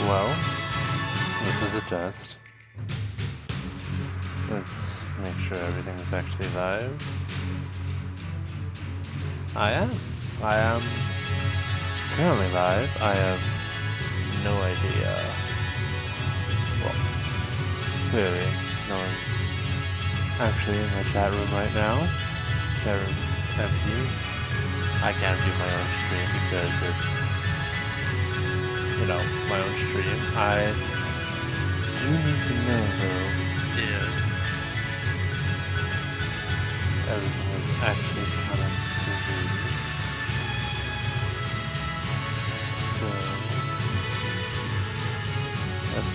Well, this is a test. Let's make sure everything is actually live. I am currently live. I have no idea. Well, clearly, no one's actually in my chat room right now. Chat room's empty. I can't do my own stream because it's, you know, my own stream. I do need to know though if everything is actually coming through. So let's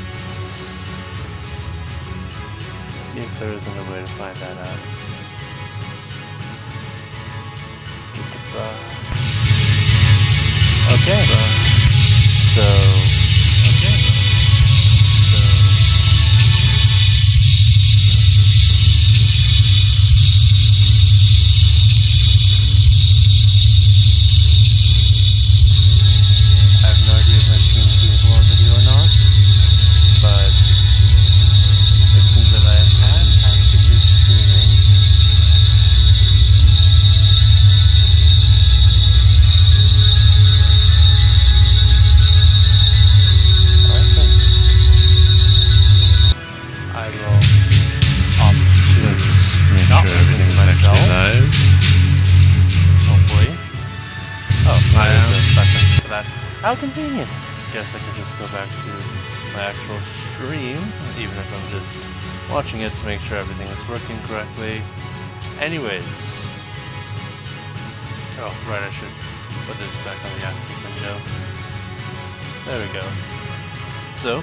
see if there isn't a way to find that out. Okay. So I have no idea if my stream is visible on video or not, but it seems that I am actively streaming. I will opt to not listen to myself. Hopefully. Oh, there's a button for that. How convenient! Guess I could just go back to my actual stream, even if I'm just watching it to make sure everything is working correctly. Anyways. Oh, right, I should put this back on the actual window. There we go. So,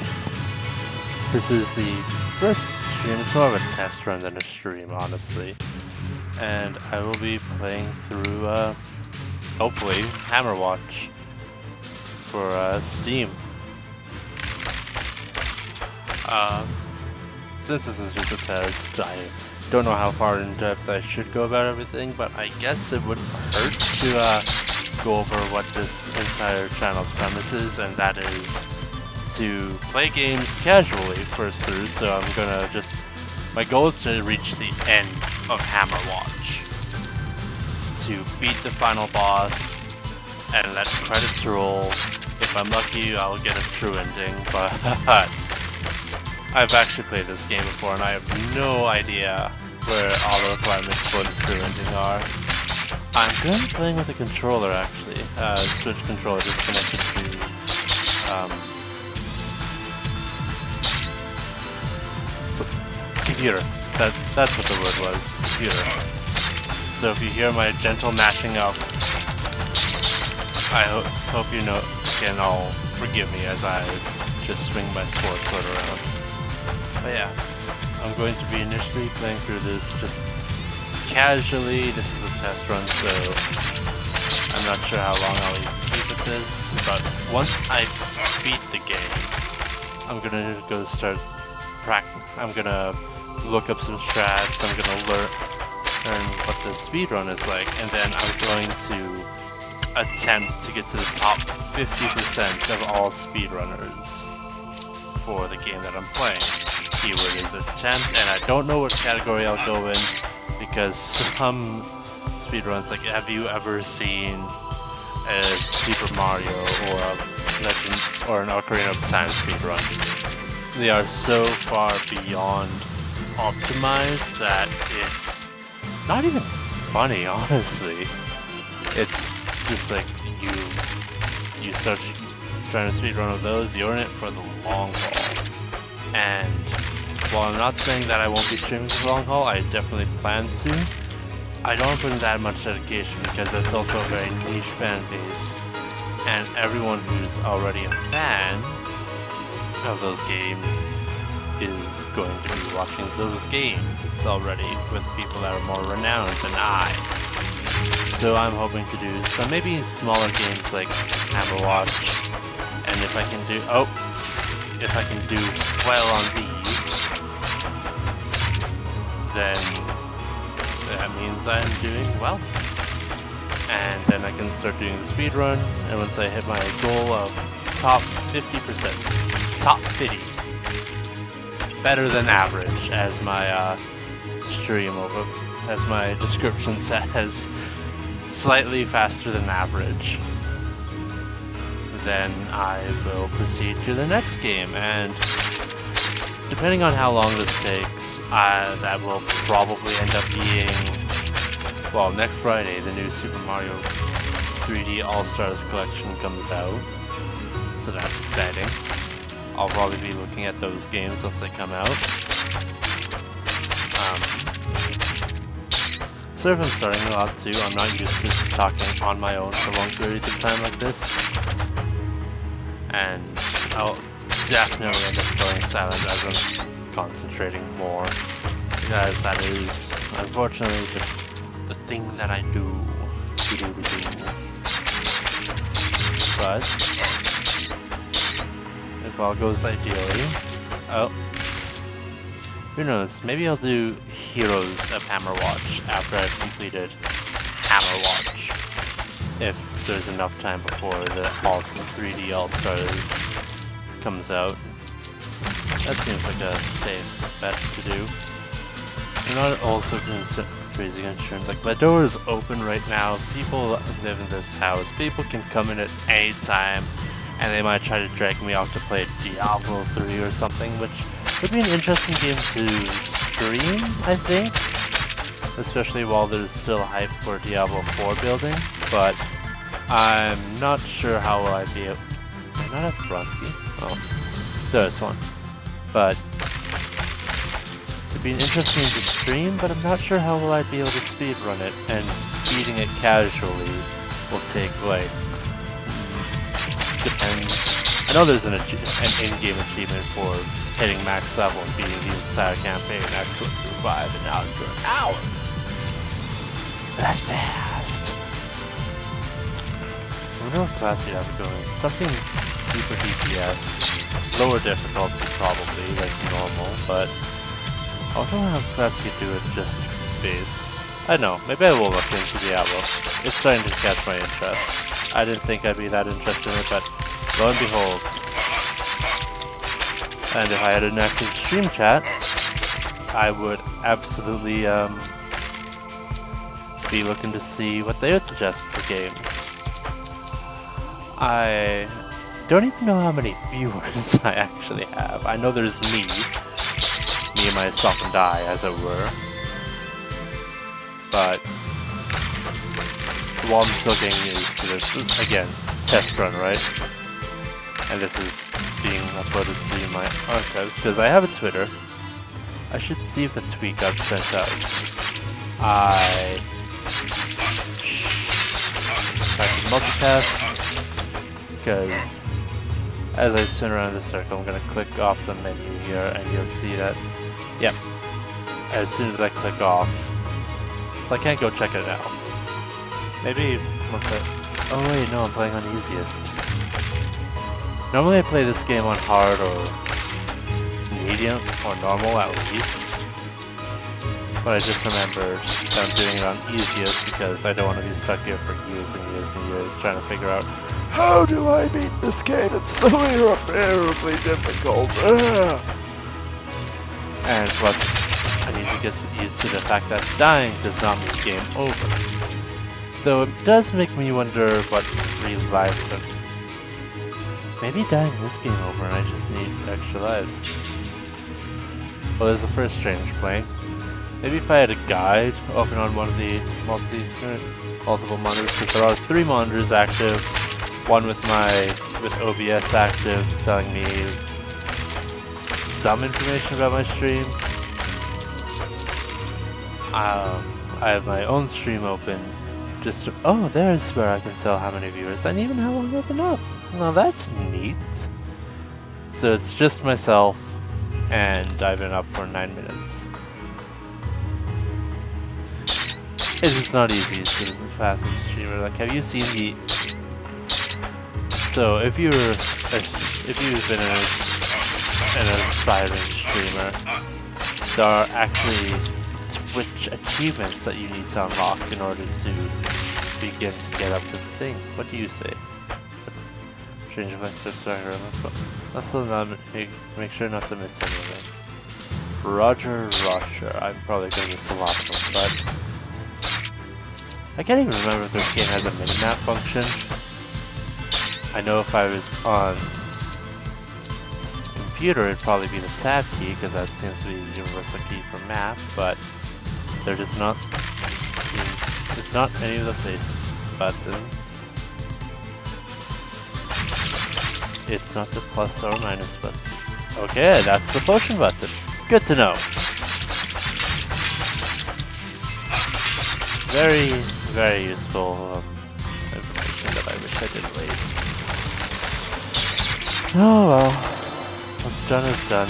this is the first stream. It's more of a test run than a stream, honestly. And I will be playing through, hopefully, Hammerwatch for Steam. Since this is just a test, I don't know how far in depth I should go about everything, but I guess it wouldn't hurt to go over what this entire channel's premise is, and that is to play games casually first through. So I'm gonna my goal is to reach the end of Hammerwatch, to beat the final boss and let credits roll. If I'm lucky, I'll get a true ending, but I've actually played this game before and I have no idea where all the requirements for the true ending are. I'm currently playing with a controller actually, Switch controller just connected to computer. That's what the word was. Computer. So if you hear my gentle mashing up, I hope you can all forgive me as I just swing my sword around. But yeah, I'm going to be initially playing through this just casually. This is a test run, so I'm not sure how long I'll keep at this. But once I beat the game, I'm gonna go start practicing. I'm gonna look up some strats, I'm gonna learn what the speedrun is like, and then I'm going to attempt to get to the top 50% of all speedrunners for the game that I'm playing. Keyword is attempt, and I don't know what category I'll go in, because some speedruns, like, have you ever seen a Super Mario or a Legend or an Ocarina of Time speedrun? They are so far beyond optimized that it's not even funny, honestly. It's just like you start trying to speedrun of those, you're in it for the long haul. And while I'm not saying that I won't be streaming for the long haul, I definitely plan to. I don't put in that much dedication because that's also a very niche fan base, and everyone who's already a fan of those games is going to be watching those games already with people that are more renowned than I. So I'm hoping to do some maybe smaller games like Hammerwatch, and if I can do well on these, then that means I'm doing well. And then I can start doing the speedrun, and once I hit my goal of top 50%. Top 50. Better than average, as my stream over, as my description says. Slightly faster than average. Then I will proceed to the next game, and depending on how long this takes, that will probably end up being, well, next Friday, the new Super Mario 3D All-Stars collection comes out, so that's exciting. I'll probably be looking at those games once they come out. Sorry if I'm starting a lot too, I'm not used to talking on my own for long periods of time like this. And I'll definitely end up going silent as I'm concentrating more, because that is, unfortunately, the thing that I do. But if all goes ideally, who knows, maybe I'll do Heroes of Hammerwatch after I've completed Hammerwatch, if there's enough time before the 3D All-Stars comes out. That seems like a safe bet to do. I'm not also crazy concerned. Like, my door is open right now. People live in this house. People can come in at any time, and they might try to drag me off to play Diablo 3 or something, which would be an interesting game to stream, I think. Especially while there's still hype for Diablo 4 building, but I'm not sure how will I be able... Do I not have Frosty? Oh, there's one. But it'd be interesting to stream, but I'm not sure how will I be able to speedrun it, and beating it casually will take, like, depends. I know there's an in-game achievement for hitting max level and beating the entire campaign X1 through 5 and out into an hour. That's fast. I wonder what class you have going. Something super DPS. Lower difficulty probably, like normal, but I don't know how class you do it just base. I don't know, maybe I will look into Diablo. It's starting to catch my interest. I didn't think I'd be that interested in it, but lo and behold. And if I had an active stream chat, I would absolutely be looking to see what they would suggest for games. I don't even know how many viewers I actually have. I know there's me and myself and I, as it were. But while I'm still getting used to this, again, test run, right? And this is being uploaded to my archives, because I have a Twitter. I should see if the tweet got sent out. I tried to multitask, because as I spin around the circle, I'm going to click off the menu here, and you'll see that, yep, as soon as I click off, so I can't go check it out. Maybe once oh wait, no, I'm playing on easiest. Normally I play this game on hard or medium or normal at least. But I just remembered that I'm doing it on easiest because I don't want to be stuck here for years and years and years trying to figure out how do I beat this game? It's so irreparably difficult. And plus, I need to get used to the fact that dying does not mean game over. Though it does make me wonder what real lives are. Maybe dying this game over and I just need extra lives. Well, there's the first strange playing. Maybe if I had a guide open on one of the multiple monitors, because there are 3 monitors active, one with OBS active, telling me some information about my stream. I have my own stream open, just to, oh, there's where I can tell how many viewers and even how long I've been up. Now that's neat. So it's just myself, and I've been up for 9 minutes. It's just not easy to this passive streamer. Like, have you seen the? So if you've been an aspiring streamer, there are actually Twitch achievements that you need to unlock in order to begin to get up to the thing. What do you say? Change of extra striker. Also not make sure not to miss any of them. Roger. I'm probably gonna miss a lot of them, but I can't even remember if this game has a minimap function. I know if I was on computer, it'd probably be the tab key because that seems to be the universal key for map, but there does not. It's not any of the face buttons. It's not the plus or minus button. Okay, that's the potion button. Good to know. Very, very useful information that I wish I didn't waste. Oh well. What's done is done.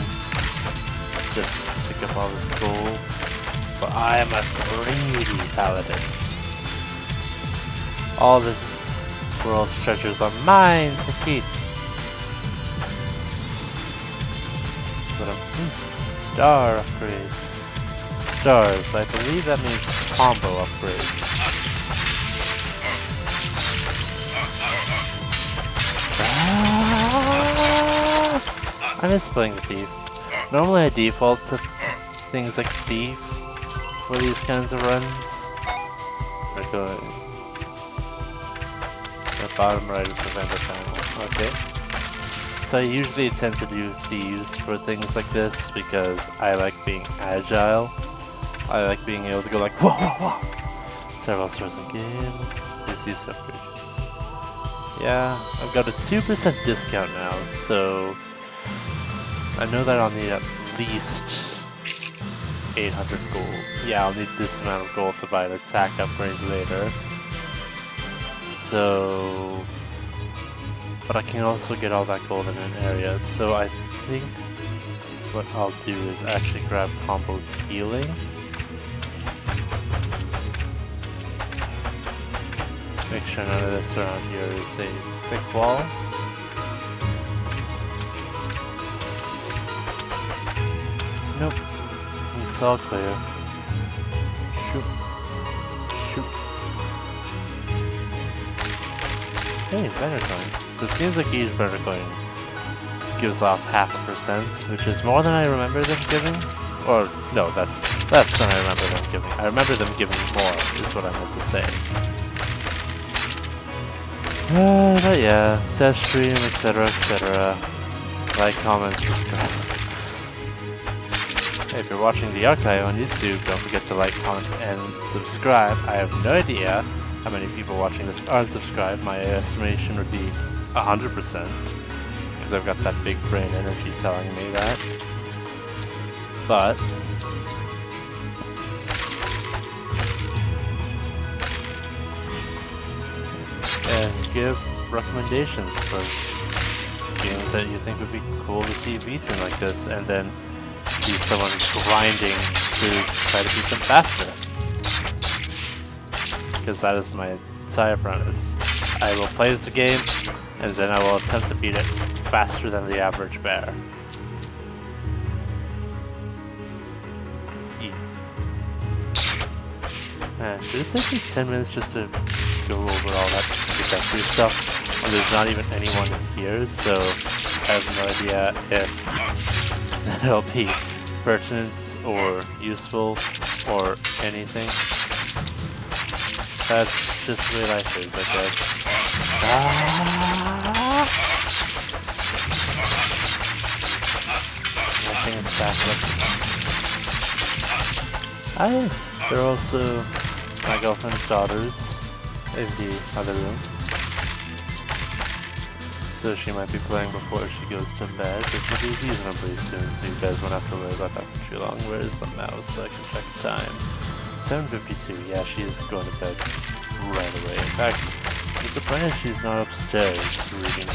Just pick up all this gold. But I am a greedy paladin. All the world's treasures are mine to keep. Star upgrades. Stars, I believe that means combo upgrades. I miss playing the thief. Normally I default to things like thief for these kinds of runs. We're going. The bottom right is the vendor panel. Okay. So I usually tend to do thieves for things like this because I like being agile. I like being able to go like whoa whoa whoa. Several stores in game. Please use upgrade. Yeah, I've got a 2% discount now, so I know that I'll need at least 800 gold. Yeah, I'll need this amount of gold to buy an attack upgrade later. So, but I can also get all that gold in an area. So I think what I'll do is actually grab combo healing. Make sure none of this around here is a thick wall. Nope. It's all clear. Shoot. Shoot. Hey, better coin. So it seems like each better coin gives off 0.5%, which is more than I remember them giving. Or, no, that's than I remember them giving. I remember them giving more, is what I meant to say. But yeah, test stream, etc, etc. Like, comment, subscribe. Hey, if you're watching the archive on YouTube, don't forget to like, comment, and subscribe. I have no idea how many people watching this aren't subscribed. My estimation would be 100%, because I've got that big brain energy telling me that. But and give recommendations for games that you think would be cool to see beaten like this, and then see someone grinding to try to beat them faster. Because that is my entire premise. I will play this game, and then I will attempt to beat it faster than the average bear. Man, did it take me 10 minutes just to go over all that trajectory stuff? And there's not even anyone here, so I have no idea if it'll be pertinent or useful or anything. That's just the way life is, I guess. Nothing in the back left. Ah yes, there are also my girlfriend's daughters in the other room. So she might be playing before she goes to bed, which will be reasonably soon, so you guys won't have to worry about that for too long. Where is the mouse so I can check the time? 7:52, yeah, she is going to bed right away. In fact, I'm surprised she's not upstairs reading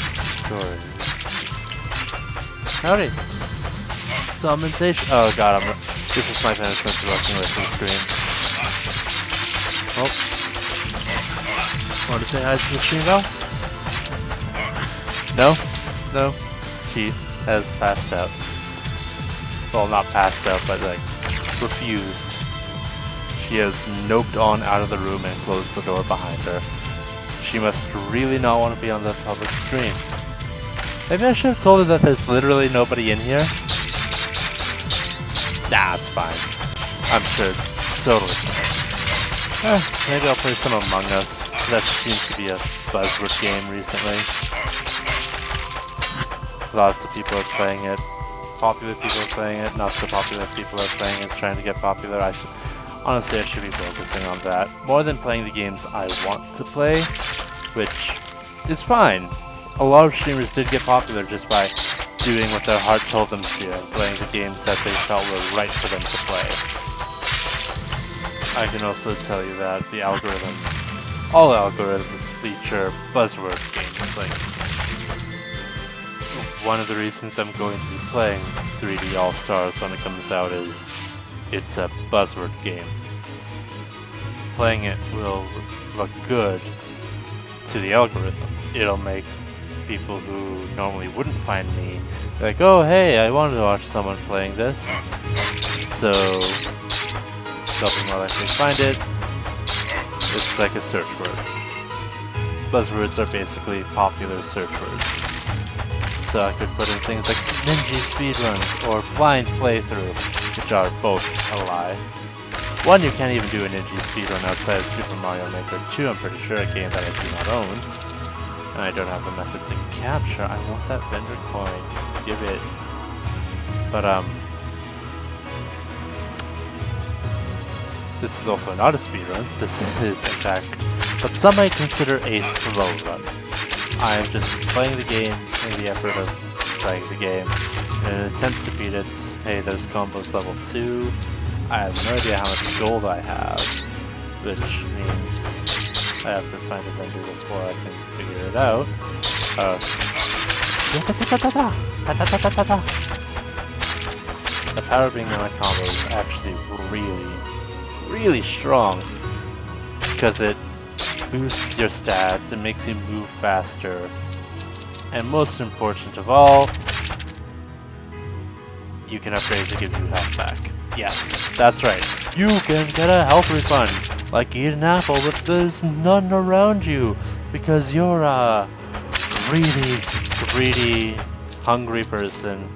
stories. Howdy! Summontation. Oh god, this is my punishment for walking away from the screen. Oh. Want to say hi to the stream though? No? No? She has passed out. Well, not passed out, but like, refused. She has noped on out of the room and closed the door behind her. She must really not want to be on the public stream. Maybe I should have told her that there's literally nobody in here. Nah, it's fine. I'm sure it's totally fine. Maybe I'll play some Among Us. That seems to be a buzzword game recently. Lots of people are playing it. Popular people are playing it. Not so popular people are playing it, trying to get popular. Honestly, I should be focusing on that. More than playing the games I want to play, which is fine. A lot of streamers did get popular just by doing what their heart told them to do and playing the games that they felt were right for them to play. I can also tell you that the algorithm, all algorithms feature buzzword games. Like, one of the reasons I'm going to be playing 3D All-Stars when it comes out is it's a buzzword game. Playing it will look good to the algorithm. It'll make people who normally wouldn't find me like, oh hey, I wanted to watch someone playing this. So they'll be more likely to find it. It's like a search word. Buzzwords are basically popular search words. So I could put in things like ninja speedruns or blind playthrough, which are both a lie. One, you can't even do a ninja speedrun outside of Super Mario Maker 2, I'm pretty sure, a game that I do not own. And I don't have the method to capture. I want that vendor coin. Give it. But, this is also not a speedrun. This is, in fact, what some might consider a slow run. I'm just playing the game in the effort of playing the game in an attempt to beat it. Hey, there's combos level 2. I have no idea how much gold I have, which means I have to find a vendor before I can figure it out. The power being in my combo is actually really strong because it boosts your stats, it makes you move faster, and most important of all, you can upgrade to give you health back. Yes, that's right. You can get a health refund, like eat an apple, but there's none around you because you're a greedy, hungry person,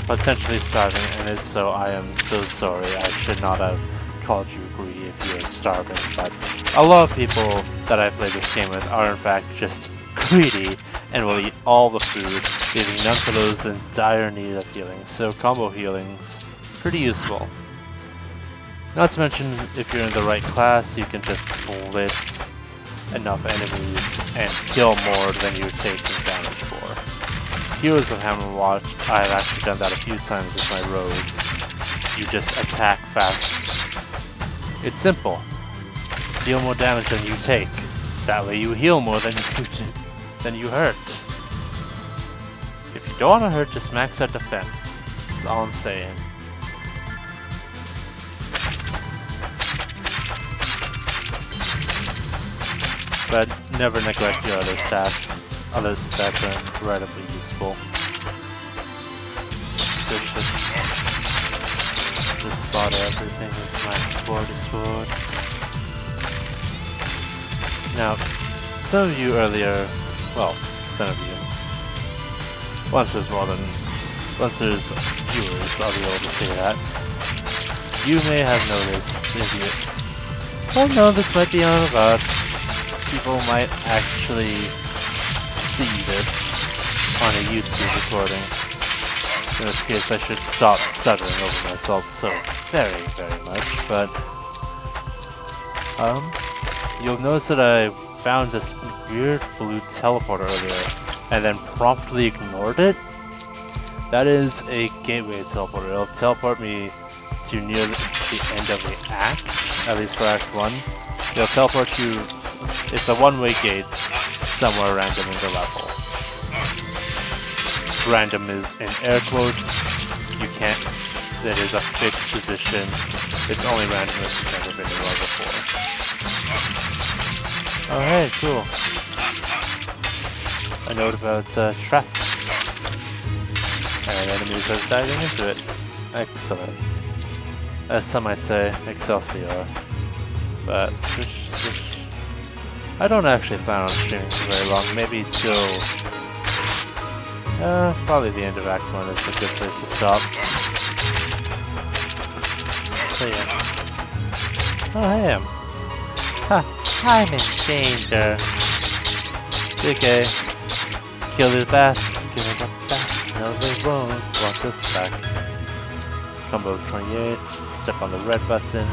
potentially starving. And if so, I am so sorry. I should not have called you greedy if you're starving, but a lot of people that I play this game with are in fact just greedy and will eat all the food, leaving none for those in dire need of healing. So combo healing's pretty useful. Not to mention, if you're in the right class, you can just blitz enough enemies and kill more than you're taking damage for. Heroes of Hammerwatch, I've actually done that a few times with my rogue. You just attack fast. It's simple. Deal more damage than you take. That way you heal more than you hurt. If you don't want to hurt, just max out defense. That's all I'm saying. But never neglect your other stats. Other stats are incredibly useful. Just slaughter everything with my sword. Now, some of you earlier, well, some of you, once there's viewers, I'll be able to say that, you may have noticed, oh no, this might be on about, people might actually see this on a YouTube recording. In this case, I should stop stuttering over myself so very much, but you'll notice that I found this weird blue teleporter earlier and then promptly ignored it. That is a gateway teleporter. It'll teleport me to near the end of the act, at least for Act 1. It'll teleport you, it's a one-way gate somewhere random in the level. Random is in air quotes. You can't, it is a fixed position. It's only random if you've never been in one before. Oh hey, cool. A note about traps. And enemies are diving into it. Excellent. As some might say, Excelsior. But I don't actually plan on streaming for very long. Maybe till Probably the end of Act 1 is a good place to stop. So yeah. Oh, hey, I'm in danger. Okay. Kill these bats. Give them a bat. No, they won't want us back. Combo 28. Step on the red button.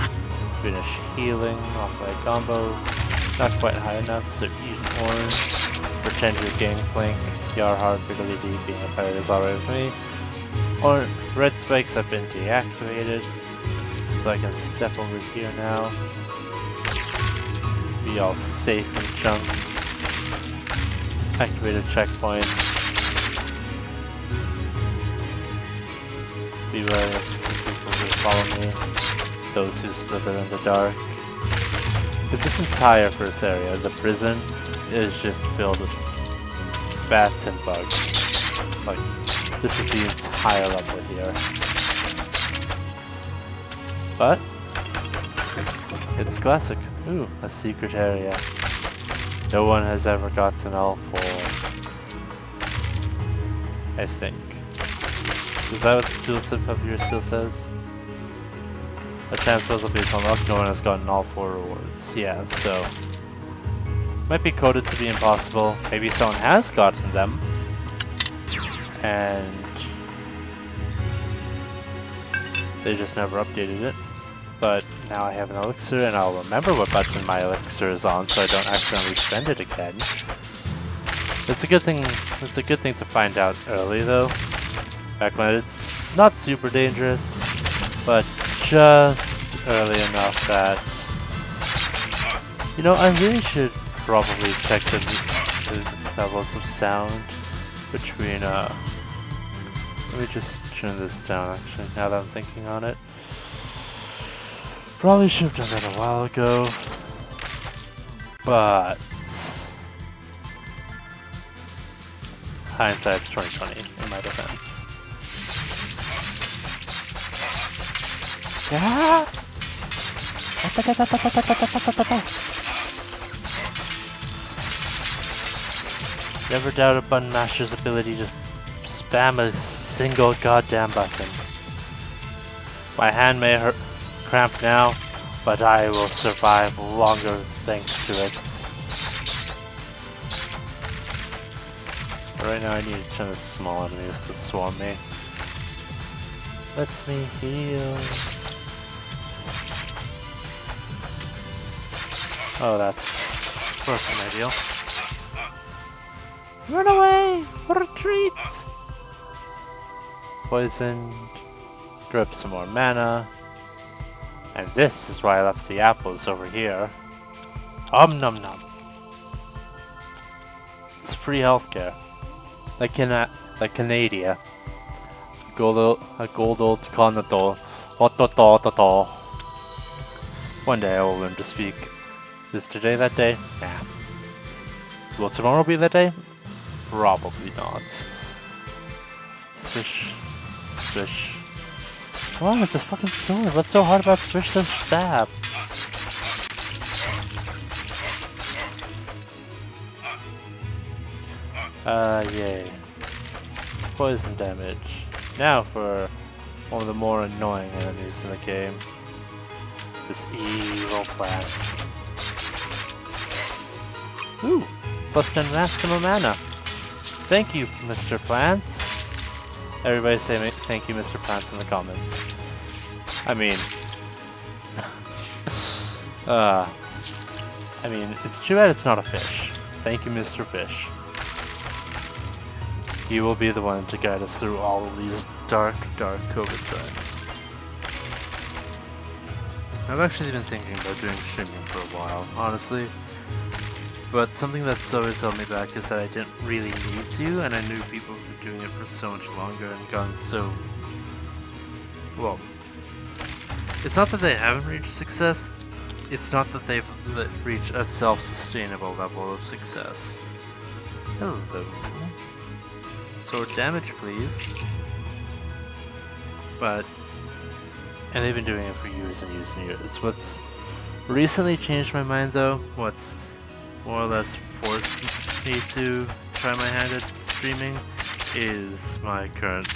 Finish healing off my combo. Not quite high enough, so eat an orange. Pretend you're Gangplank. Your hard for LED being a pirate is alright with me. Or red spikes have been deactivated. So I can step over here now. Be all safe and chunk. Activate a checkpoint. Be wary of the people who follow me. Those who slither in the dark. Because this entire first area, the prison, is just filled with bats and bugs. Like, this is the entire level here. But it's classic. Ooh, a secret area. No one has ever gotten all 4. I think. Is that what the tooltip up here still says? A chance puzzle based on luck, no one has gotten all 4 rewards. Yeah, so might be coded to be impossible. Maybe someone has gotten them. And they just never updated it. But now I have an elixir and I'll remember what button my elixir is on so I don't accidentally spend it again. It's a good thing to find out early though. Back when it's not super dangerous, but just early enough that, you know, I really should probably check the levels of sound between let me just turn this down actually now that I'm thinking on it. Probably should have done that a while ago, but hindsight's 2020 in my defense. Yeah. Never doubt a button master's ability to spam a single goddamn button. My hand may hurt. Cramp now, but I will survive longer thanks to it. But right now I need to turn the small enemies to swarm me. Let me heal. Oh, that's worse than ideal. Run away! Retreat! Poisoned. Grab some more mana. And this is why I left the apples over here. Nom nom. It's free healthcare. Like Canada. A gold old conadol. Hototototo. One day I will learn to speak. Is today that day? Nah. Will tomorrow be that day? Probably not. Swish. Swish. What's wrong with this fucking sword? What's so hard about Swish to stab? Yay. Poison damage. Now for one of the more annoying enemies in the game. This evil plant. Ooh! Plus 10 maximum mana. Thank you, Mr. Plant. Everybody say thank you, Mr. Plant in the comments. I mean... it's too bad it's not a fish. Thank you, Mr. Fish. He will be the one to guide us through all of these dark, dark COVID times. I've actually been thinking about doing streaming for a while, honestly. But something that's always held me back is that I didn't really need to, and I knew people who were doing it for so much longer and gone so... Well, it's not that they haven't reached success, it's not that they've reached a self-sustainable level of success. Hello. Sword damage, please. But... And they've been doing it for years and years and years. What's recently changed my mind though, what's more or less forced me to try my hand at streaming, is my current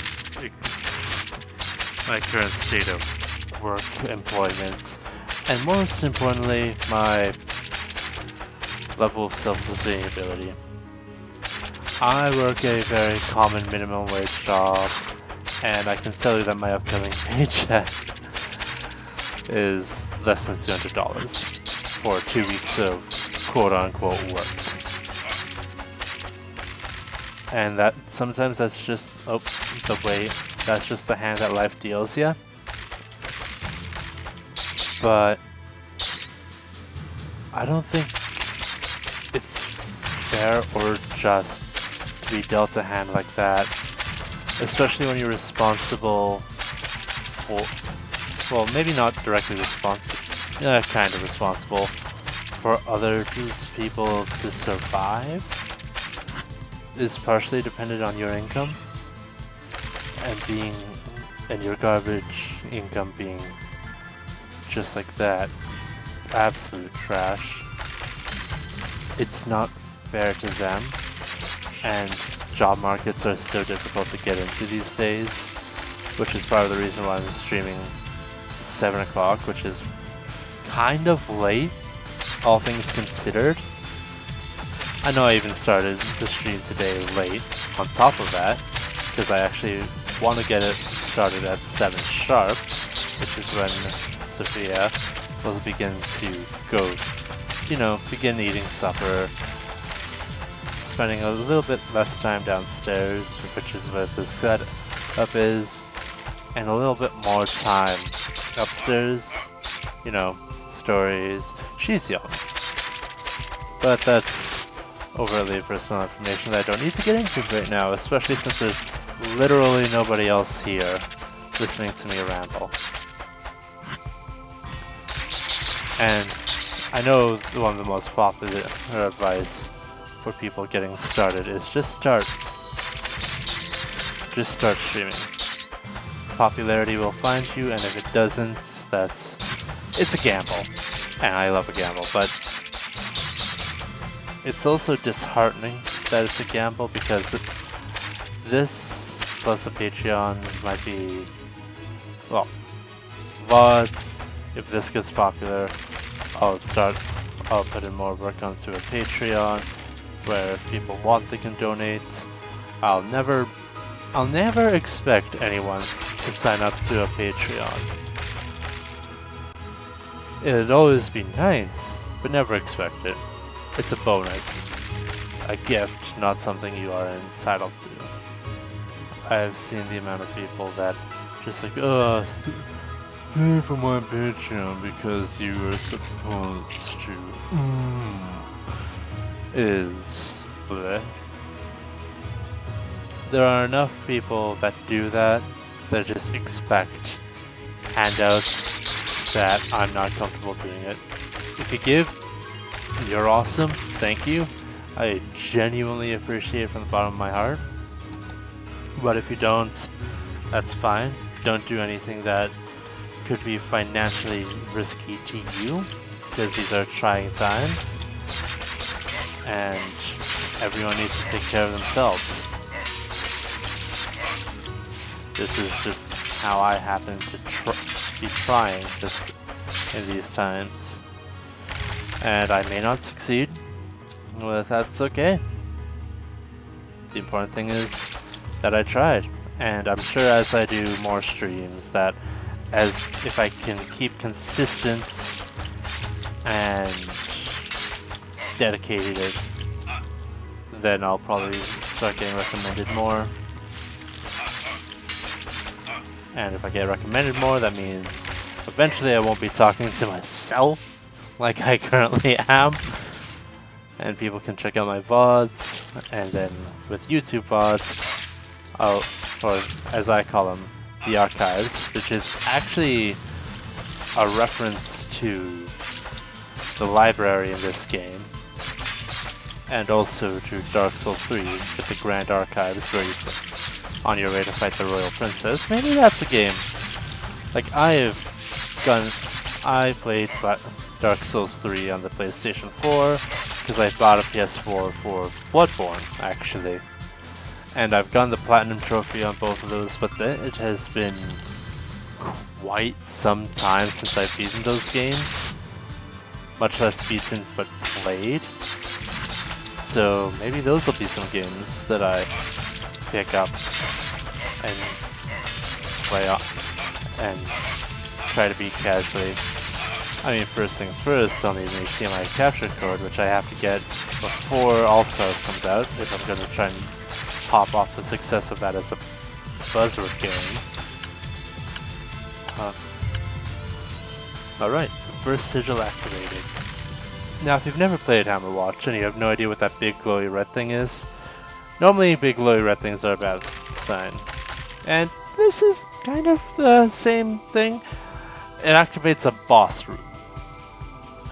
state of work, employment, and most importantly, my level of self-sustainability. I work a very common minimum wage job, and I can tell you that my upcoming paycheck is less than $200 for 2 weeks of quote-unquote work. And that sometimes that's just that's just the hand that life deals you. But I don't think it's fair or just to be dealt a hand like that, especially when you're responsible for, well, maybe not directly responsible, kind of responsible for other people to survive is partially dependent on your income, and your garbage income being just like that, absolute trash. It's not fair to them, and job markets are so difficult to get into these days, which is part of the reason why I'm streaming 7 o'clock, which is kind of late, all things considered. I know I even started the stream today late on top of that, because I actually want to get it started at 7 sharp, which is when Sophia will begin to go, begin eating supper, spending a little bit less time downstairs, which is what the setup is, and a little bit more time upstairs, stories. She's young, but that's overtly personal information that I don't need to get into right now, especially since there's literally nobody else here listening to me ramble. And I know one of the most popular advice for people getting started is just start streaming. Popularity will find you, and if it doesn't, it's a gamble. And I love a gamble, but it's also disheartening that it's a gamble, because this plus a Patreon might be, well, VODs. If this gets popular, I'll put in more work onto a Patreon, where if people want, they can donate. I'll never expect anyone to sign up to a Patreon. It'd always be nice, but never expect it. It's a bonus, a gift, not something you are entitled to. I've seen the amount of people that just like, pay for my Patreon because you were supposed to. Is bleh. There are enough people that do that just expect handouts that I'm not comfortable doing it. If you give, you're awesome, thank you. I genuinely appreciate it from the bottom of my heart. But if you don't, that's fine. Don't do anything that could be financially risky to you, because these are trying times and everyone needs to take care of themselves. This is just how I happen to be trying this in these times. And I may not succeed, but that's okay. The important thing is that I tried, and I'm sure as I do more streams that if I can keep consistent and dedicated, then I'll probably start getting recommended more. And if I get recommended more, that means eventually I won't be talking to myself like I currently am. And people can check out my VODs, and then with YouTube VODs, or as I call them, the archives, which is actually a reference to the library in this game, and also to Dark Souls 3 with the Grand Archives, where you're on your way to fight the Royal Princess. Maybe that's a game. Like, I played Dark Souls 3 on the PlayStation 4, because I bought a PS4 for Bloodborne, actually. And I've gotten the platinum trophy on both of those, but then it has been quite some time since I've beaten those games. Much less beaten, but played. So maybe those will be some games that I pick up and play on and try to beat casually. I mean, first things first, I'll need an HDMI capture code, which I have to get before All-Stars comes out, if I'm going to try and pop off the success of that as a buzzword game. Alright, first sigil activated. Now, if you've never played Hammerwatch and you have no idea what that big glowy red thing is, normally big glowy red things are a bad sign. And this is kind of the same thing. It activates a boss room.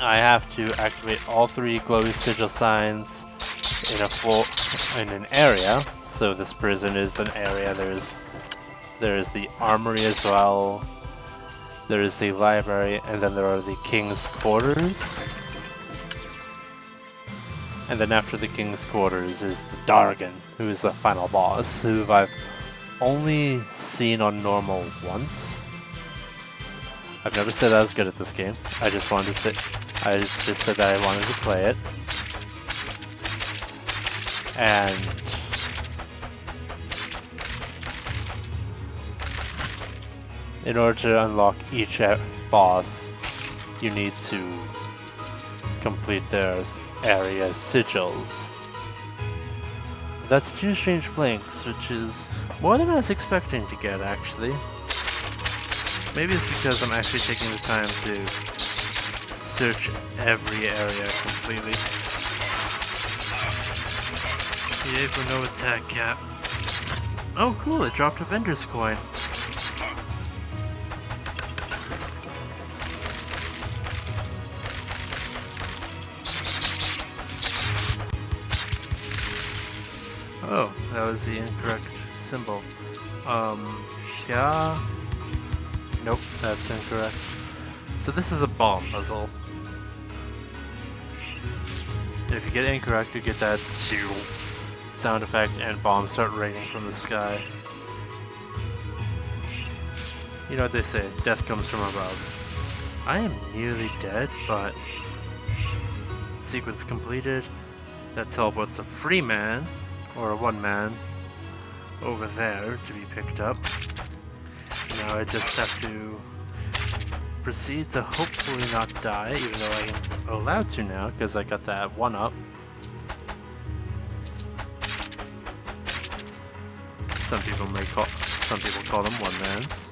I have to activate all 3 glowy sigil signs in an area. So this prison is an area. There's the armory as well. There is the library, and then there are the king's quarters. And then after the king's quarters is the Dargon, who is the final boss, who I've only seen on normal once. I've never said I was good at this game. I just said that I wanted to play it. And in order to unlock each boss, you need to complete their area sigils. That's 2 strange blanks, which is more than I was expecting to get, actually. Maybe it's because I'm actually taking the time to search every area completely. Yay for no attack cap. Oh cool, it dropped a vendor's coin. Oh, that was the incorrect symbol. Yeah. Nope, that's incorrect. So this is a bomb puzzle. And if you get it incorrect, you get that sound effect and bombs start raining from the sky. You know what they say, death comes from above. I am nearly dead, but sequence completed. That teleports a free man, or a 1-man, over there to be picked up. Now I just have to proceed to hopefully not die, even though I am allowed to now, because I got that 1-up. Some people call them 1-mans.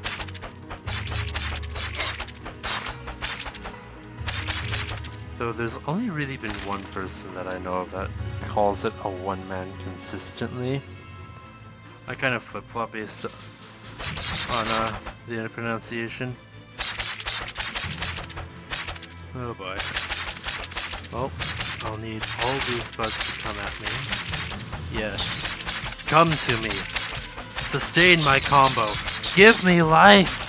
Though there's only really been one person that I know of that calls it a 1-man consistently. I kind of flip-flop based on the pronunciation. Oh boy. Well, I'll need all these bugs to come at me. Yes. Come to me. Sustain my combo. Give me life!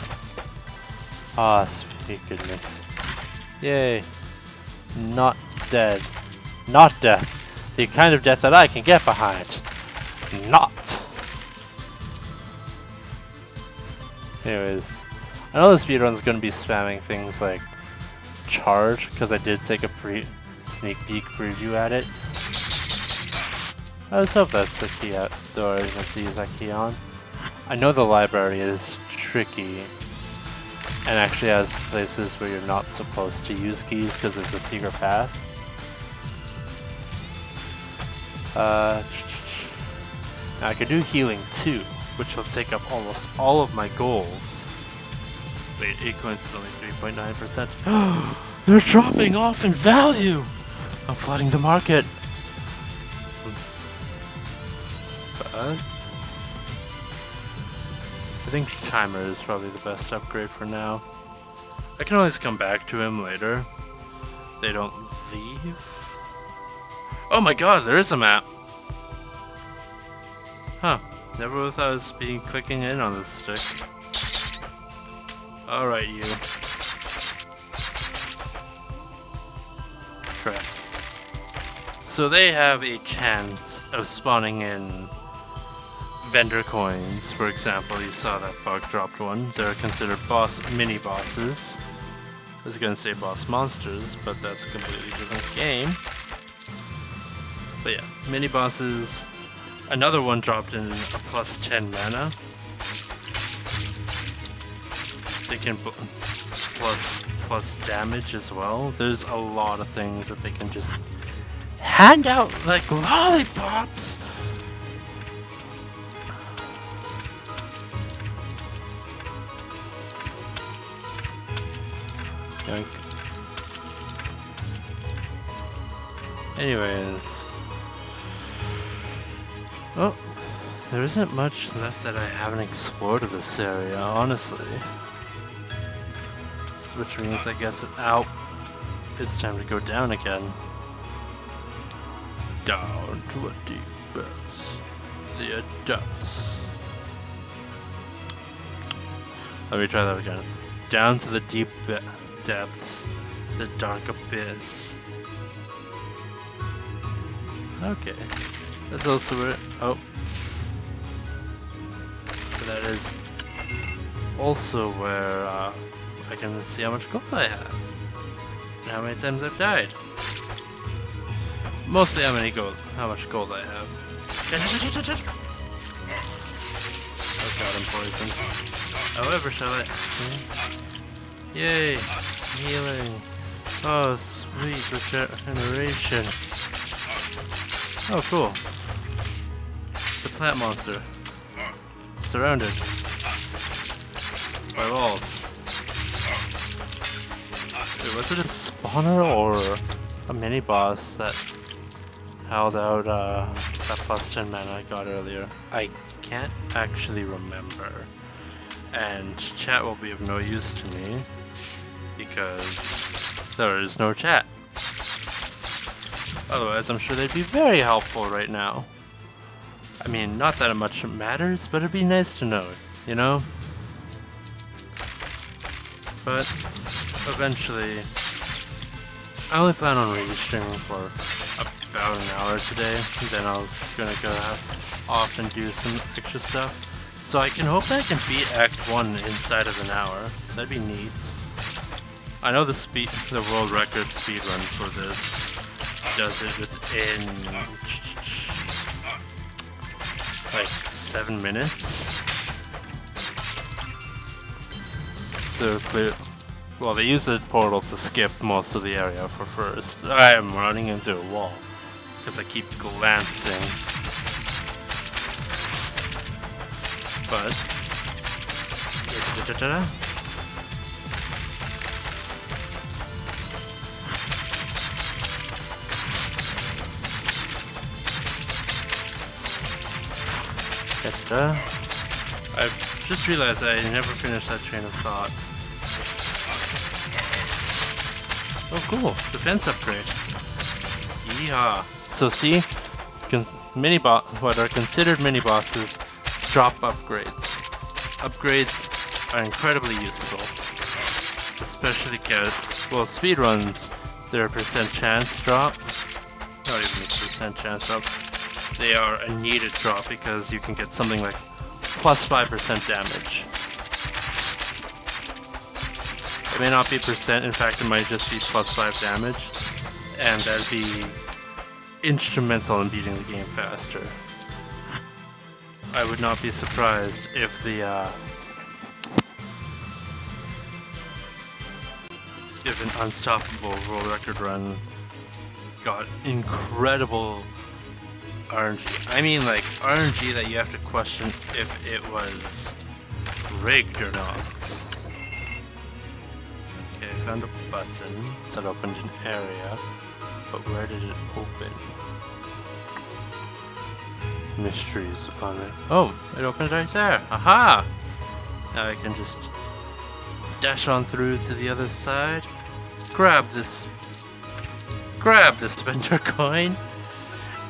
Ah, sweet goodness. Yay. Not dead. Not death. The kind of death that I can get behind. Not. Anyways, I know the speedrun's gonna be spamming things like charge, because I did take a sneak peek preview at it. I just hope that's the key door I meant to use that key on. I know the library is tricky and actually has places where you're not supposed to use keys because it's a secret path. Now I can do healing too, which will take up almost all of my gold. Wait, 8 coins is only 3.9%. They're dropping off in value! I'm flooding the market. But I think timer is probably the best upgrade for now. I can always come back to him later. They don't leave. Oh my god, there is a map! Huh, never would have thought I was clicking in on this stick. Alright, you. Correct. So they have a chance of spawning in vendor coins, for example, you saw that bug dropped one. They're considered mini bosses. I was gonna say boss monsters, but that's a completely different game. But yeah, mini bosses. Another one dropped in a plus 10 mana. They can plus damage as well. There's a lot of things that they can just hand out like lollipops. Yoink. Anyways, well, there isn't much left that I haven't explored of this area, honestly. Which means I guess it's time to go down again. Down to a deep depths. The depths. Let me try that again. Down to the deep depths. The dark abyss. Okay. That's also where. Oh. So that is also where I can see how much gold I have. And how many times I've died. Mostly how much gold I have. Oh god, I'm poisoned. However, shall I? Yay! Healing. Oh, sweet regeneration. Oh, cool. It's a plant monster. Surrounded by walls. Wait, was it a spawner or a mini boss that held out that plus 10 mana I got earlier? I can't actually remember. And chat will be of no use to me because there is no chat. Otherwise, I'm sure they'd be very helpful right now. I mean, not that much matters, but it'd be nice to know, you know? But eventually, I only plan on restreaming for about an hour today. Then I'm gonna go off and do some extra stuff. So I can hope that I can beat Act 1 inside of an hour. That'd be neat. I know the world record speedrun for this does it within like 7 minutes. So clear. Well, they use the portal to skip most of the area for first. I am running into a wall because I keep glancing. But I've just realized I never finished that train of thought. Oh cool, defense upgrade. Yeehaw. So see, what are considered mini bosses drop upgrades. Upgrades are incredibly useful. Especially speedruns, they're a percent chance drop. Not even a percent chance drop. They are a needed drop because you can get something like plus 5% damage. It may not be percent, in fact it might just be plus 5 damage, and that'd be instrumental in beating the game faster. I would not be surprised if if an unstoppable world record run got incredible RNG. I mean like RNG that you have to question if it was rigged or not. Okay, I found a button that opened an area, but where did it open? Mysteries upon it. Oh, it opened right there. Aha! Now I can just dash on through to the other side. Grab this vendor coin.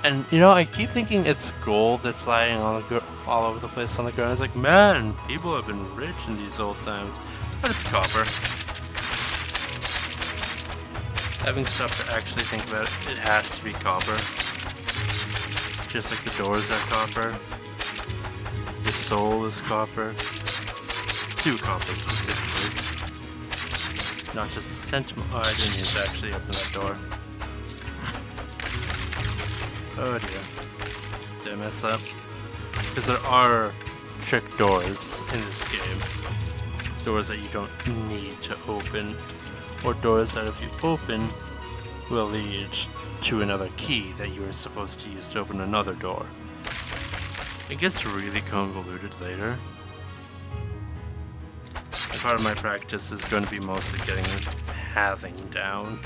And you know, I keep thinking it's gold that's lying on all over the place on the ground. It's like, man, people have been rich in these old times, but it's copper. Having stopped to actually think about it, it has to be copper. Just like the doors are copper. soul is copper. 2 copper specifically. Not just sentiment. Oh, I didn't need to actually open that door. Oh dear. Did I mess up? Because there are trick doors in this game. Doors that you don't need to open. Or doors that if you open will lead to another key that you were supposed to use to open another door. It gets really convoluted later. And part of my practice is going to be mostly getting the pathing down.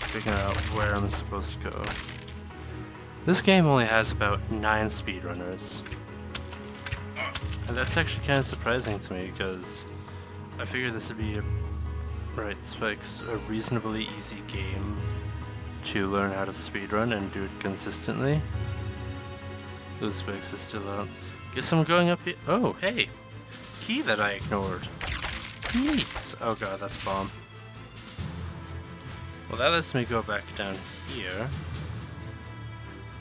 Figuring out where I'm supposed to go. This game only has about 9 speedrunners. And that's actually kind of surprising to me because I figured this would be a reasonably easy game to learn how to speedrun and do it consistently. Those spikes are still out. Guess I'm going up here. Oh, hey! Key that I ignored. Neat! Oh god, that's a bomb. Well, that lets me go back down here.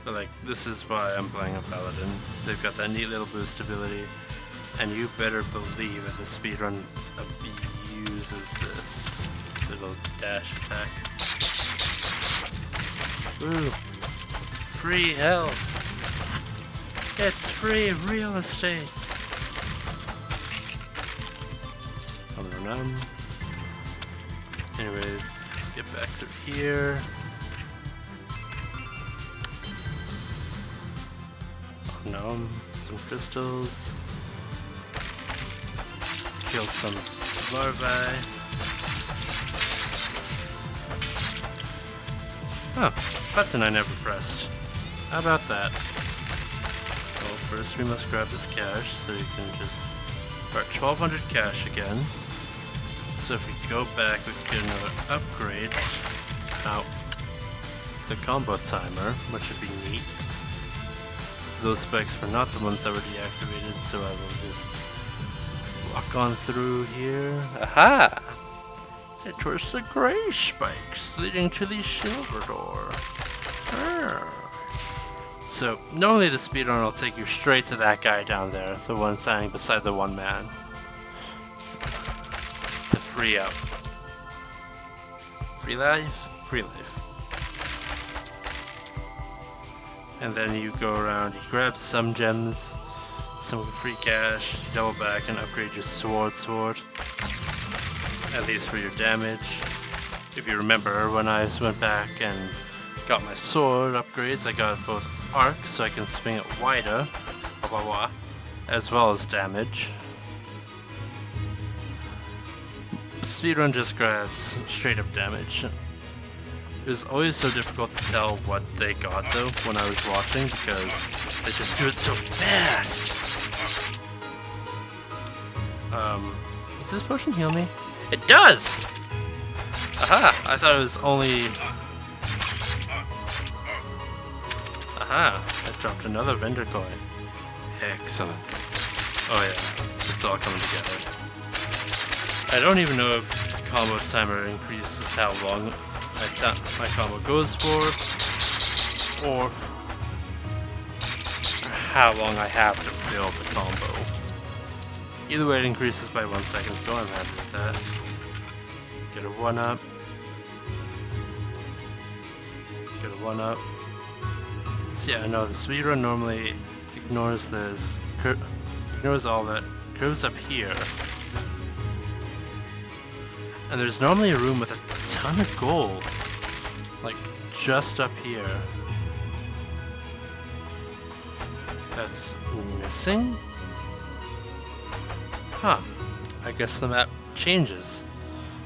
But like, this is why I'm playing a paladin. They've got that neat little boost ability. And you better believe as a speedrun abuses this little dash attack. Woo! Free health! It's free real estate! Anyways, get back through here. Oh no, some crystals. Kill some larvae. Oh, button I never pressed. How about that? Well, first we must grab this cash so you can just... Alright, 1200 cash again. So if we go back, we can get another upgrade. Now, the combo timer, which would be neat. Those spikes were not the ones that were deactivated, so I will just walk on through here. Aha! It was the gray spikes leading to the silver door. So, normally the speedrun will take you straight to that guy down there, the one standing beside the one man. To free up. Free life? Free life. And then you go around, you grab some gems, some free cash, you double back and upgrade your sword. At least for your damage. If you remember, when I went back and got my sword upgrades, I got both arcs so I can swing it wider, as well as damage. Speedrun just grabs straight up damage. It was always so difficult to tell what they got though when I was watching because they just do it so fast. Does this potion heal me? It does! Aha! I thought it was only... Aha! I dropped another vendor coin. Excellent. Oh yeah, it's all coming together. I don't even know if combo timer increases how long my combo goes for, or how long I have to build the combo. Either way, it increases by 1 second, so I'm happy with that. Get a 1-up. Get a 1-up. So yeah, no, the speedrun normally ignores this, ignores all that, goes up here. And there's normally a room with a ton of gold, like just up here. That's missing? Huh. I guess the map changes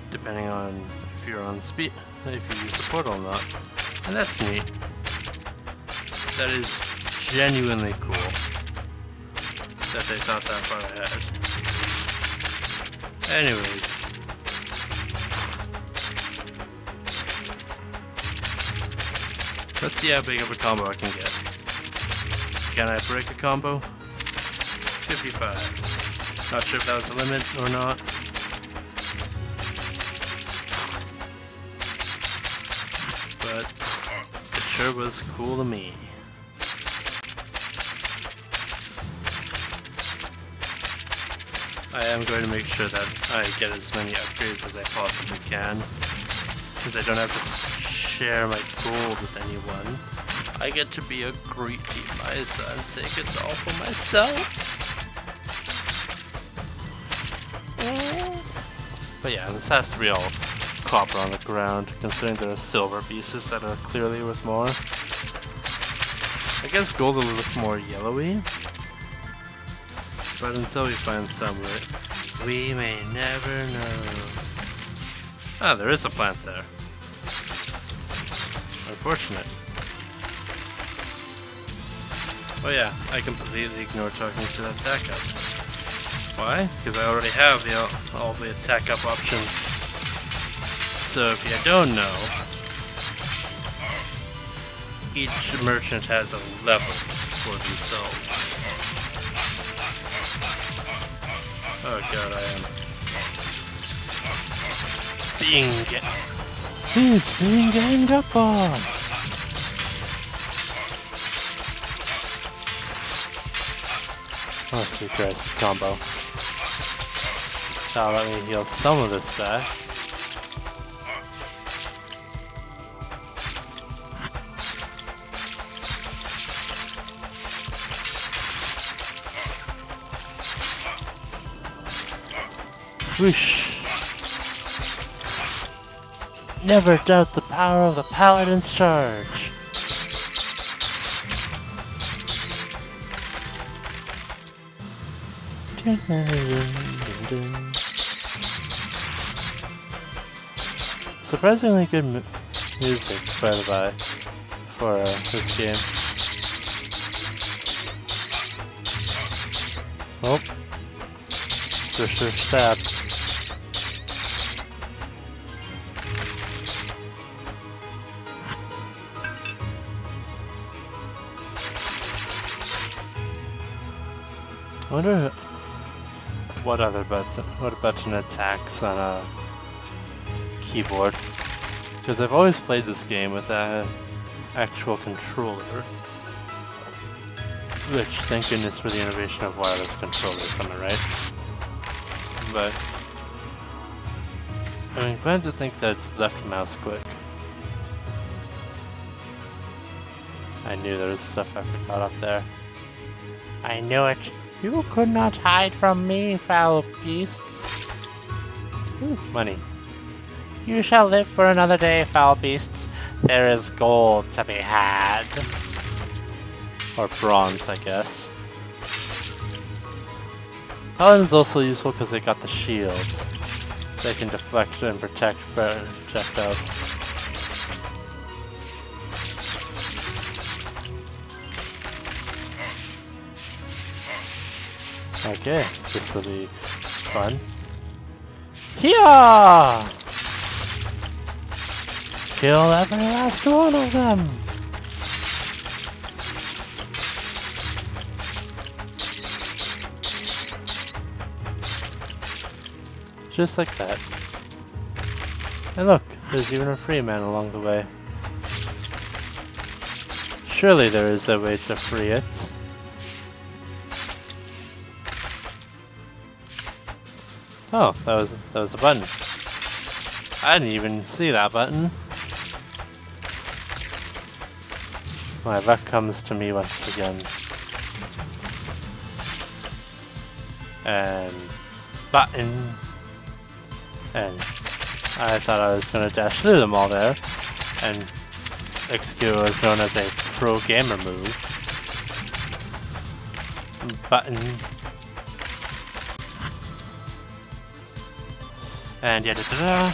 depending on if you're on speed, if you use the portal or not. And that's neat. That is genuinely cool that they thought that far ahead. Anyways. Let's see how big of a combo I can get. Can I break a combo? 55. Not sure if that was the limit or not. But it sure was cool to me. I am going to make sure that I get as many upgrades as I possibly can. Since I don't have to share my gold with anyone, I get to be a greedy miser and take it all for myself. But yeah, this has to be all copper on the ground, considering there are silver pieces that are clearly worth more. I guess gold will look more yellowy, but until we find some, we may never know. Ah, there is a plant there. Unfortunate. Oh yeah, I completely ignored talking to that attack up. Why? Because I already have all the attack up options. So if you don't know, each merchant has a level for themselves. Oh god, it's being ganged up on! Oh, sweet Christ, combo. Now let me heal some of this back. Whoosh! Never doubt the power of the Paladin's charge! Surprisingly good music, by the by, for this game. Oh. Swish stab. I wonder what button attacks on a keyboard, because I've always played this game with an actual controller, which thank goodness for the innovation of wireless controllers, am I right? But I'm inclined to think that it's left mouse click. I knew there was stuff I forgot up there. I knew it. You could not hide from me, foul beasts. Ooh, money. You shall live for another day, foul beasts. There is gold to be had. Or bronze, I guess. Paladin's also useful because they got the shield. They can deflect and protect projectiles. Okay, this will be fun. Here! Kill every last one of them! Just like that. And look, there's even a free man along the way. Surely there is a way to free it. Oh, that was a button. I didn't even see that button. My luck comes to me once again. And button. And I thought I was gonna dash through them all there and execute what was known as a pro gamer move. Button. And yeah, da-da-da.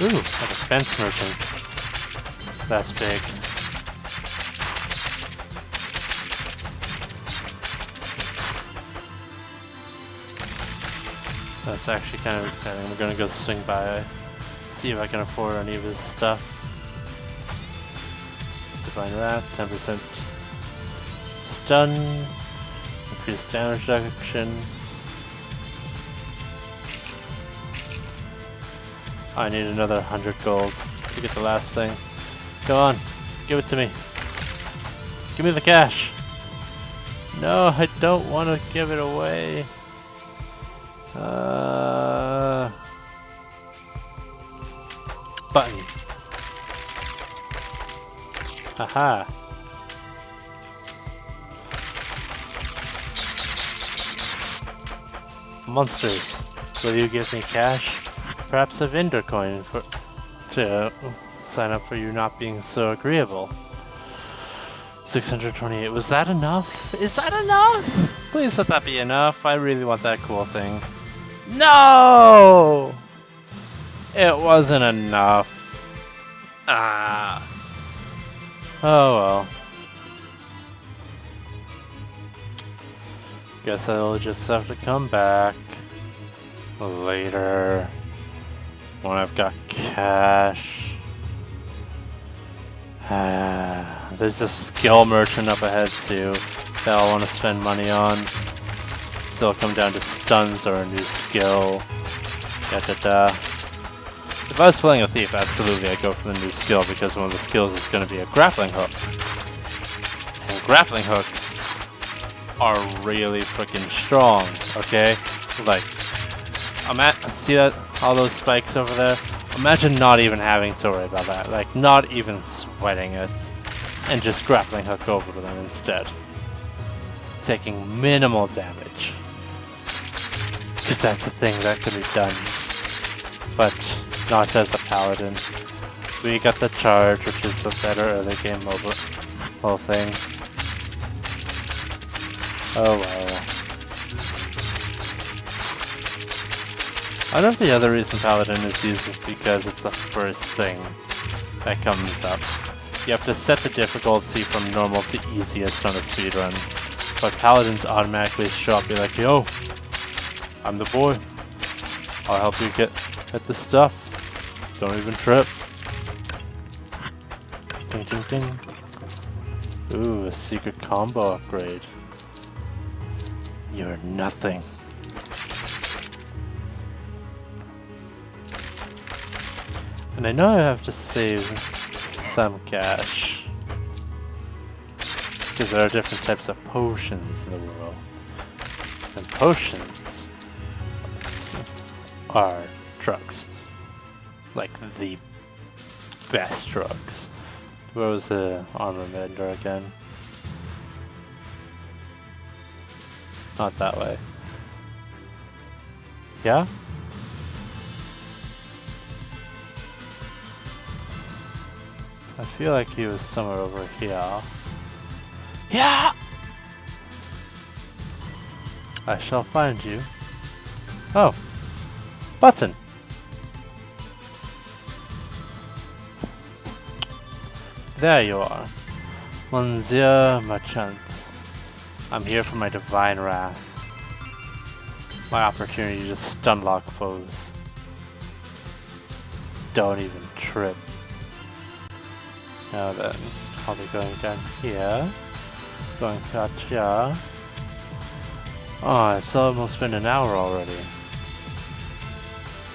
Ooh, a defense merchant. That's big. That's actually kind of exciting. We're gonna go swing by, see if I can afford any of his stuff. Divine Wrath, 10% stun, increased damage reduction. I need another 100 gold to get the last thing. Go on, give it to me. Give me the cash. No, I don't want to give it away. Button. Haha. Monsters, will you give me cash? Perhaps a vendor coin to sign up for you not being so agreeable. 628. Was that enough? Is that enough? Please let that be enough. I really want that cool thing. No! It wasn't enough. Ah. Oh well. Guess I'll just have to come back later when I've got cash. There's a skill merchant up ahead too that I'll want to spend money on. So it'll come down to stuns or a new skill. If I was playing a thief, absolutely I'd go for the new skill because one of the skills is going to be a grappling hook. And grappling hooks are really freaking strong, okay? Like, see that? All those spikes over there? Imagine not even having to worry about that. Like, not even sweating it. And just grappling hook over to them instead. Taking minimal damage. Because that's the thing that can be done. But not as a paladin. We got the charge, which is the better early game mobile thing. Oh well. I don't know if the other reason Paladin is used is because it's the first thing that comes up. You have to set the difficulty from normal to easiest on a speedrun. But Paladins automatically show up, be like, yo, I'm the boy. I'll help you get the stuff. Don't even trip. Ding ding ding. Ooh, a secret combo upgrade. You're nothing. And I know I have to save some cash. Because there are different types of potions in the world. And potions are drugs. Like the best drugs. Where was the armor vendor again? Not that way. Yeah? I feel like he was somewhere over here. Yeah! I shall find you. Oh. Button. There you are. Monsieur Merchant. I'm here for my divine wrath. My opportunity to stunlock foes. Don't even trip. Now then, I'll be going down here. Going out here. Oh, it's almost been an hour already.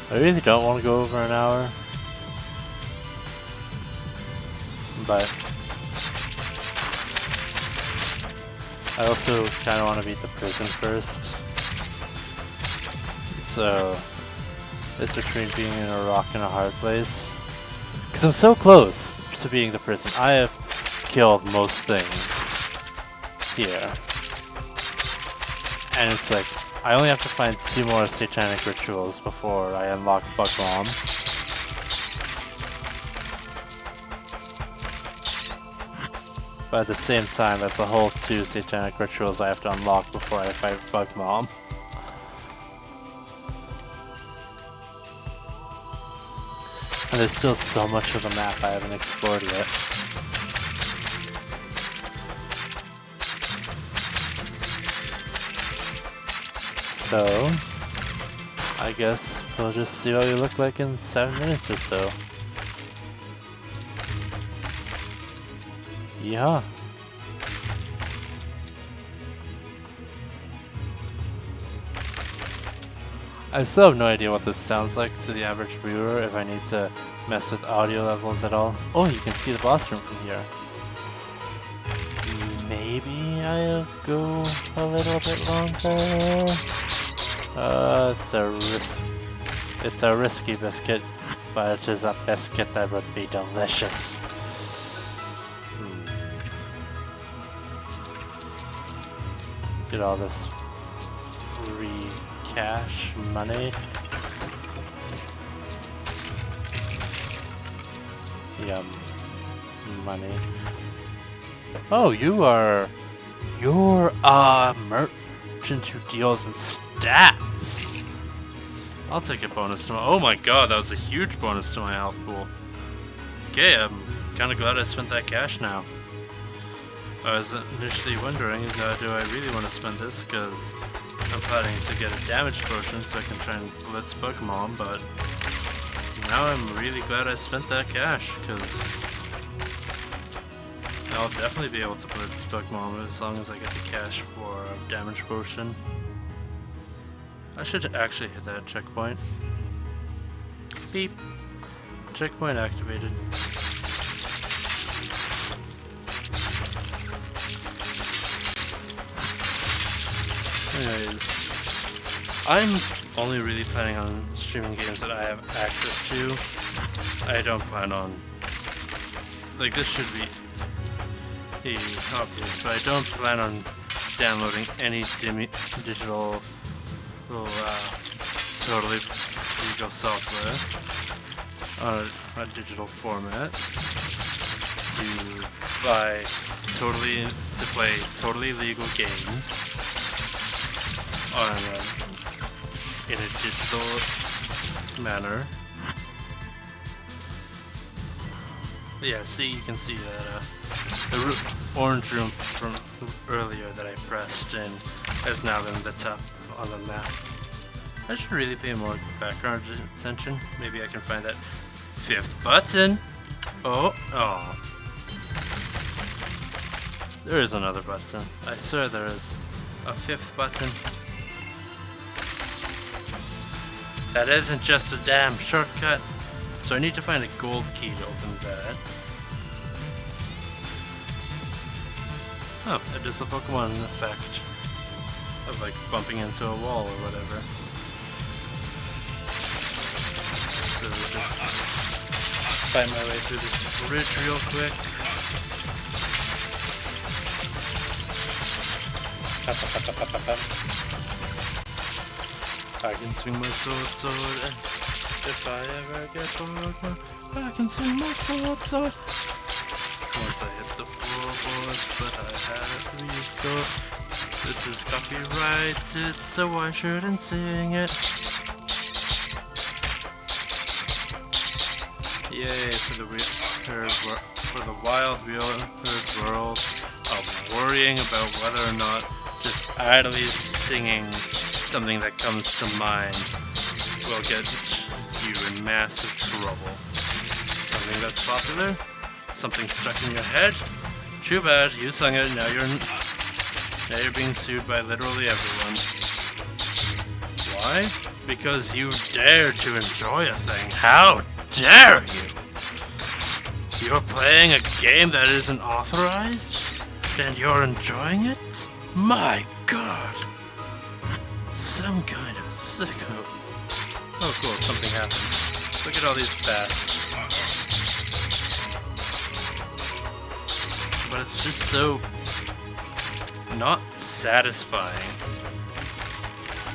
I really don't want to go over an hour. But I also kind of want to beat the prison first. So it's between being in a rock and a hard place. Because I'm so close to being the prison. I have killed most things here. And it's like, I only have to find 2 more satanic rituals before I unlock Bug Bomb. But at the same time, that's a whole 2 satanic rituals I have to unlock before I fight Bug Mom. And there's still so much of the map I haven't explored yet. So, I guess we'll just see what we look like in 7 minutes or so. Yeah. I still have no idea what this sounds like to the average viewer, if I need to mess with audio levels at all. Oh, you can see the boss room from here. maybe I'll go a little bit longer. It's a risky biscuit, but it is a biscuit that would be delicious. Get all this free cash money. Yum. Money. Oh, you're a merchant who deals in stats. I'll take a bonus to my... Oh my god, that was a huge bonus to my health pool. Okay, I'm kind of glad I spent that cash now. I was initially wondering, do I really want to spend this? Because I'm planning to get a damage potion so I can try and blitz Pokemon, but now I'm really glad I spent that cash, because I'll definitely be able to blitz Pokemon as long as I get the cash for a damage potion. I should actually hit that checkpoint. Beep. Checkpoint activated. Anyways, I'm only really planning on streaming games that I have access to. I don't plan on... Like, this should be obvious, but I don't plan on downloading any digital... totally legal software on a digital format to play totally legal games in a digital manner. Yeah, see, you can see that the orange room from earlier that I pressed in has now been lit up on the map. I should really pay more background attention. Maybe I can find that 5th button. Oh. There is another button. I swear there is a 5th button. That isn't just a damn shortcut. So I need to find a gold key to open that. Oh, it is a Pokemon effect of like bumping into a wall or whatever. So just find my way through this bridge real quick. I can swing my sword, and if I ever get bored, I can swing my sword. Once I hit the floorboards, but I had it restored. This is copyrighted, so I shouldn't sing it. Yay for the wild world of worrying about whether or not just idly singing something that comes to mind will get you in massive trouble. Something that's popular, something stuck in your head. Too bad, you sung it. Now you're being sued by literally everyone. Why? Because you dared to enjoy a thing. How dare you? You're playing a game that isn't authorized, and you're enjoying it? My god! Some kind of sicko. Oh cool, something happened. Look at all these bats. But it's just so not satisfying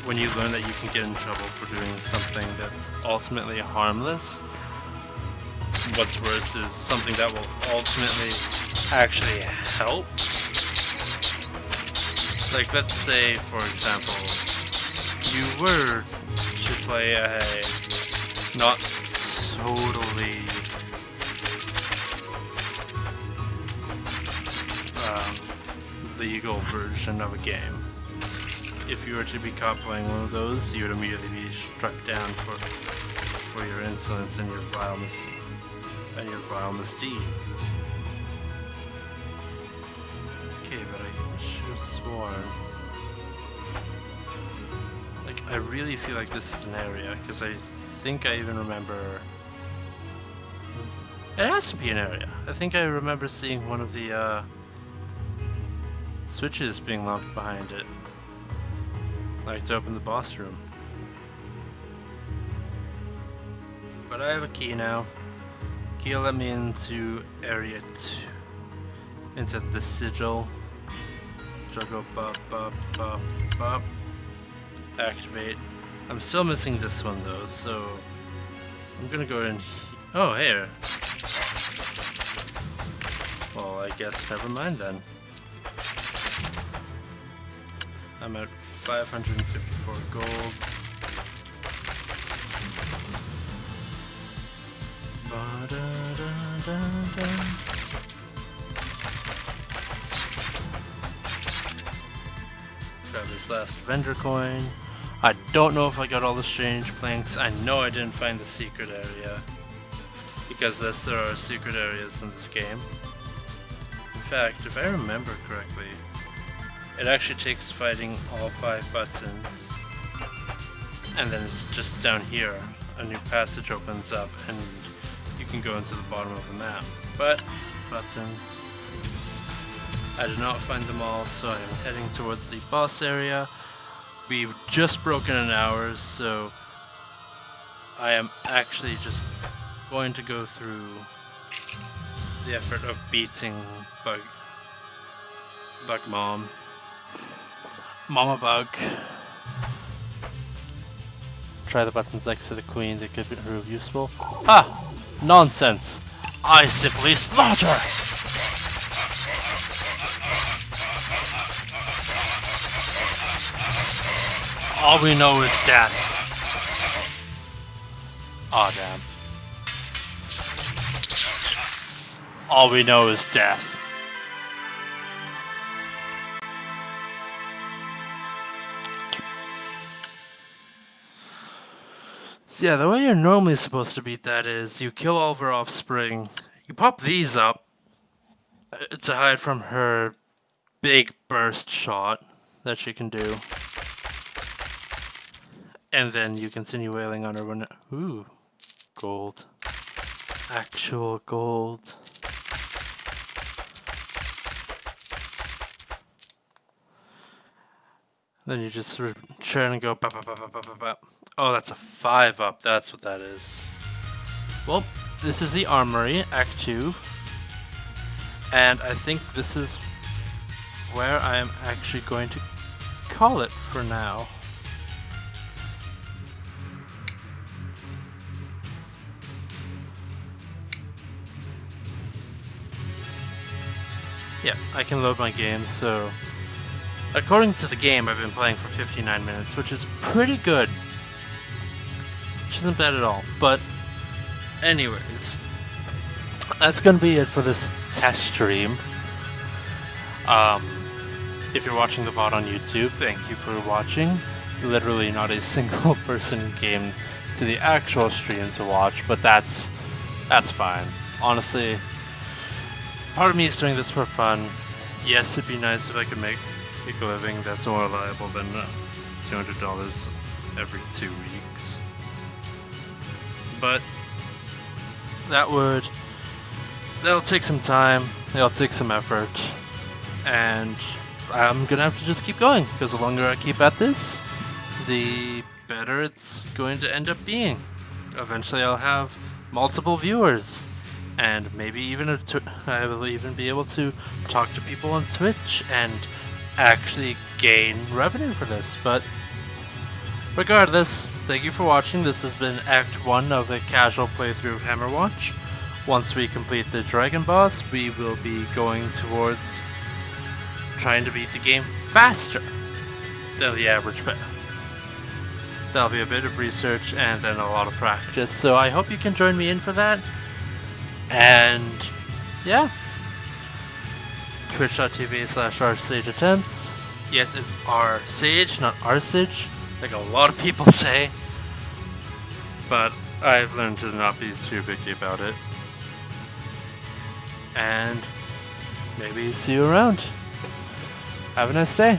when you learn that you can get in trouble for doing something that's ultimately harmless. What's worse is something that will ultimately actually help. Like, let's say, for example, you were to play a not totally legal version of a game. If you were to be caught playing one of those, you would immediately be struck down for your insolence and your vile misdeeds. Okay, but I should have sworn. Like, I really feel like this is an area, because I think I even remember... It has to be an area. I think I remember seeing one of the, Switch is being locked behind it. I'd like to open the boss room. But I have a key now. Key will let me into area 2. Into the sigil. Which I'll go bop, bop, bop, bop. Activate. I'm still missing this one though, so I'm gonna go in. Oh, here. Well, I guess never mind then. I'm at 554 gold. Grab this last vendor coin. I don't know if I got all the strange planks. I know I didn't find the secret area. Because yes, there are secret areas in this game. In fact, if I remember correctly, it actually takes fighting all 5 buttons. And then it's just down here. A new passage opens up and you can go into the bottom of the map. But, button. I did not find them all, so I am heading towards the boss area. We've just broken an hour, so I am actually just going to go through the effort of beating Bug Mom. Mama Bug. Try the buttons next to the queen, they could prove useful. Ah! Nonsense! I simply slaughter! All we know is death. Aw, damn. All we know is death. So yeah, the way you're normally supposed to beat that is you kill all of her offspring, you pop these up to hide from her big burst shot that she can do. And then you continue wailing on her when... Ooh. Gold. Actual gold. Then you just turn and go... Bop, bop, bop, bop, bop, bop. Oh, that's a 5 up. That's what that is. Well, this is the Armory, Act 2. And I think this is where I am actually going to call it for now. Yeah, I can load my game, so... According to the game, I've been playing for 59 minutes, which is pretty good. Which isn't bad at all. But, anyways, that's gonna be it for this test stream. If you're watching the VOD on YouTube, thank you for watching. Literally not a single person came to the actual stream to watch, but that's fine. Honestly, part of me is doing this for fun. Yes, it'd be nice if I could make a living that's more reliable than $200 every 2 weeks. But that'll take some time, it'll take some effort, and I'm gonna have to just keep going, because the longer I keep at this, the better it's going to end up being. Eventually I'll have multiple viewers. And maybe even I will even be able to talk to people on Twitch and actually gain revenue for this. But regardless, thank you for watching. This has been Act 1 of a casual playthrough of Hammerwatch. Once we complete the Dragon Boss, we will be going towards trying to beat the game faster than the average player. That'll be a bit of research and then a lot of practice. So I hope you can join me in for that. And yeah, twitch.tv/Arsage attempts. Yes, it's Arsage, not Arsage, like a lot of people say. But I've learned to not be too picky about it. And maybe see you around. Have a nice day.